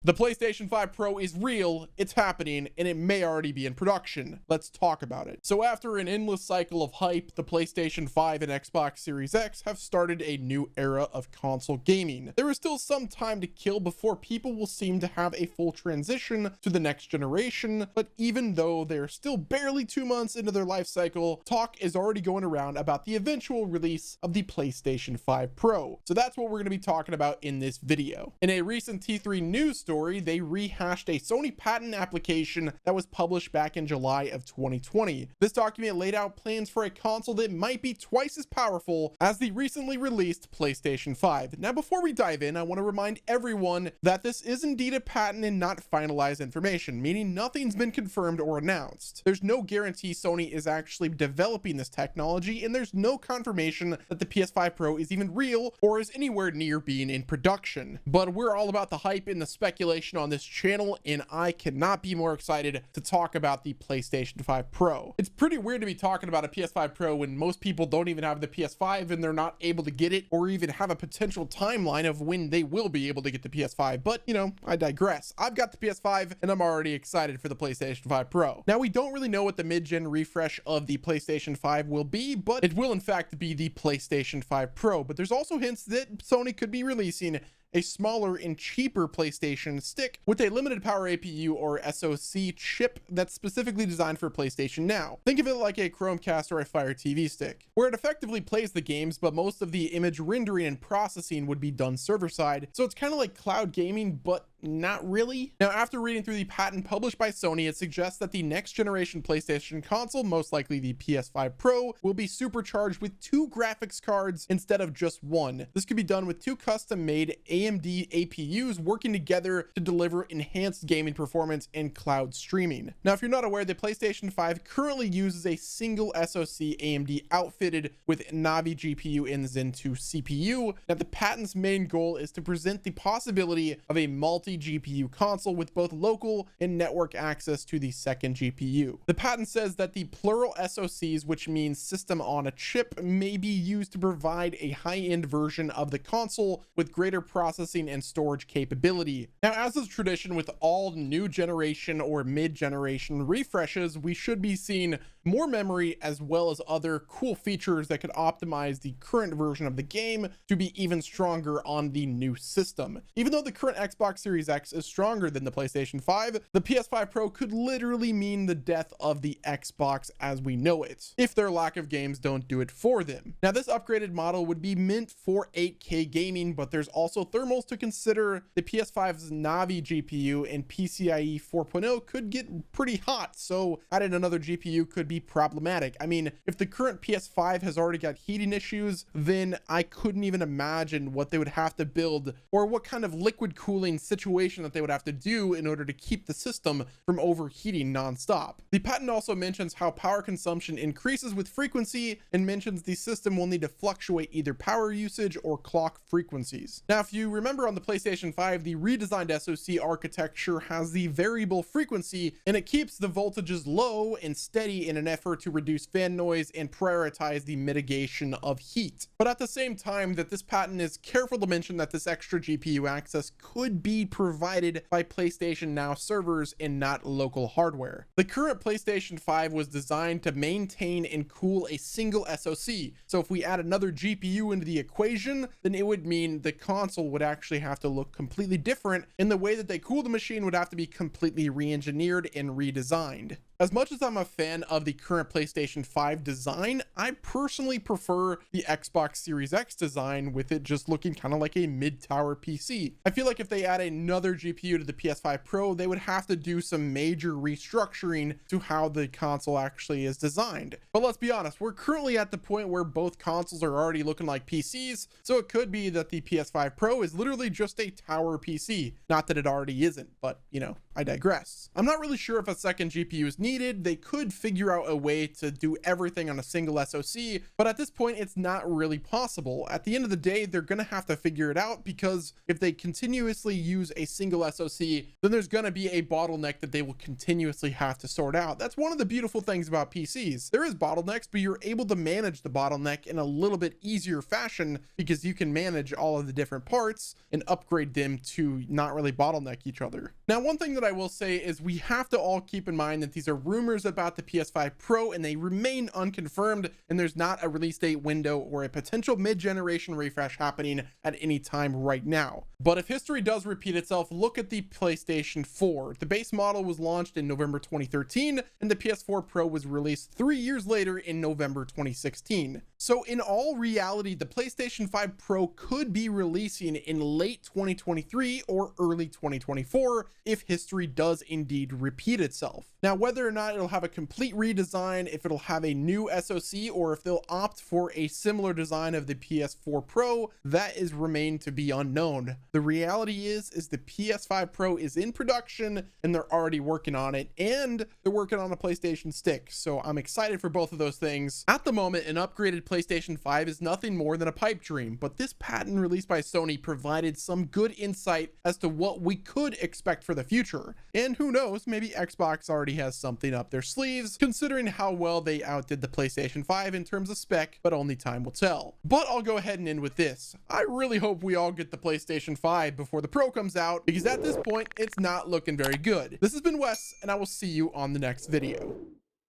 The PlayStation 5 Pro is real, it's happening, and it may already be in production. Let's talk about it. So after an endless cycle of hype, the PlayStation 5 and Xbox Series X have started a new era of console gaming. There is still some time to kill before people will seem to have a full transition to the next generation, but even though they're still barely 2 months into their life cycle, talk is already going around about the eventual release of the PlayStation 5 Pro. So that's what we're going to be talking about in this video. In a recent T3 news story, they rehashed a Sony patent application that was published back in July of 2020. This document laid out plans for a console that might be twice as powerful as the recently released PlayStation 5. Now, before we dive in, I want to remind everyone that this is indeed a patent and not finalized information, meaning nothing's been confirmed or announced. There's no guarantee Sony is actually developing this technology, and there's no confirmation that the PS5 Pro is even real or is anywhere near being in production. But we're all about the hype and the speculation on this channel, and I cannot be more excited to talk about the PlayStation 5 Pro. It's pretty weird to be talking about a PS5 Pro when most people don't even have the PS5 and they're not able to get it or even have a potential timeline of when they will be able to get the PS5. But you know, I digress. I've got the PS5 and I'm already excited for the PlayStation 5 Pro. Now, we don't really know what the mid-gen refresh of the PlayStation 5 will be, but it will in fact be the PlayStation 5 Pro. But there's also hints that Sony could be releasing a smaller and cheaper PlayStation stick with a limited power APU or SoC chip that's specifically designed for PlayStation Now. Think of it like a Chromecast or a Fire TV stick, where it effectively plays the games, but most of the image rendering and processing would be done server side. So it's kind of like cloud gaming, but not really. Now, after reading through the patent published by Sony, it suggests that the next generation PlayStation console, most likely the PS5 Pro, will be supercharged with 2 graphics cards instead of just 1. This could be done with 2 custom-made AMD APUs working together to deliver enhanced gaming performance and cloud streaming. Now, if you're not aware, the PlayStation 5 currently uses a single SoC AMD outfitted with Navi GPU and Zen 2 CPU. Now, the patent's main goal is to present the possibility of a multi-GPU console with both local and network access to the second GPU. The patent says that the plural SoCs, which means system on a chip, may be used to provide a high-end version of the console with greater processing and storage capability. Now, as is tradition with all new generation or mid-generation refreshes, we should be seeing more memory as well as other cool features that could optimize the current version of the game to be even stronger on the new system. Even though the current Xbox Series X is stronger than the PlayStation 5, the PS5 Pro could literally mean the death of the Xbox as we know it, if their lack of games don't do it for them. Now, this upgraded model would be meant for 8K gaming, but there's also thermals to consider. The PS5's Navi GPU and PCIe 4.0 could get pretty hot, so adding another GPU could be problematic. I mean, if the current PS5 has already got heating issues, then I couldn't even imagine what they would have to build or what kind of liquid cooling situation that they would have to do in order to keep the system from overheating nonstop. The patent also mentions how power consumption increases with frequency and mentions the system will need to fluctuate either power usage or clock frequencies. Now, if you remember on the PlayStation 5, the redesigned SoC architecture has the variable frequency and it keeps the voltages low and steady in an effort to reduce fan noise and prioritize the mitigation of heat. But at the same time, that this patent is careful to mention that this extra GPU access could be provided by PlayStation Now servers and not local hardware. The current PlayStation 5 was designed to maintain and cool a single SoC. So if we add another GPU into the equation, then it would mean the console would actually have to look completely different, and the way that they cool the machine would have to be completely re-engineered and redesigned. As much as I'm a fan of the current PlayStation 5 design, I personally prefer the Xbox Series X design, with it just looking kind of like a mid-tower PC. I feel like if they add another GPU to the PS5 Pro, they would have to do some major restructuring to how the console actually is designed. But let's be honest, we're currently at the point where both consoles are already looking like PCs, so it could be that the PS5 Pro is literally just a tower PC. Not that it already isn't, but you know, I digress. I'm not really sure if a second GPU is needed. They could figure out a way to do everything on a single SoC, but at this point, it's not really possible. At the end of the day, they're gonna have to figure it out, because if they continuously use a single SoC, then there's going to be a bottleneck that they will continuously have to sort out. That's one of the beautiful things about PCs. There is bottlenecks, but you're able to manage the bottleneck in a little bit easier fashion because you can manage all of the different parts and upgrade them to not really bottleneck each other. Now, one thing that I will say is we have to all keep in mind that these are rumors about the PS5 Pro and they remain unconfirmed, and there's not a release date window or a potential mid-generation refresh happening at any time right now. But if history does repeat itself, look at the PlayStation 4. The base model was launched in November 2013, and the PS4 Pro was released 3 years later in November 2016. So in all reality, the PlayStation 5 Pro could be releasing in late 2023 or early 2024 if history does indeed repeat itself. Now, whether or not it'll have a complete redesign, if it'll have a new SoC, or if they'll opt for a similar design of the PS4 Pro, that is remain to be unknown. The reality is the PS5 Pro is in production and they're already working on it, and they're working on a PlayStation stick. So I'm excited for both of those things. At the moment, an upgraded PlayStation 5 is nothing more than a pipe dream, but this patent released by Sony provided some good insight as to what we could expect for the future. And who knows, maybe Xbox already has something up their sleeves, considering how well they outdid the PlayStation 5 in terms of spec, but only time will tell. But I'll go ahead and end with this. I really hope we all get the PlayStation 5 before the Pro comes out, because at this point, it's not looking very good. This has been Wes, and I will see you on the next video.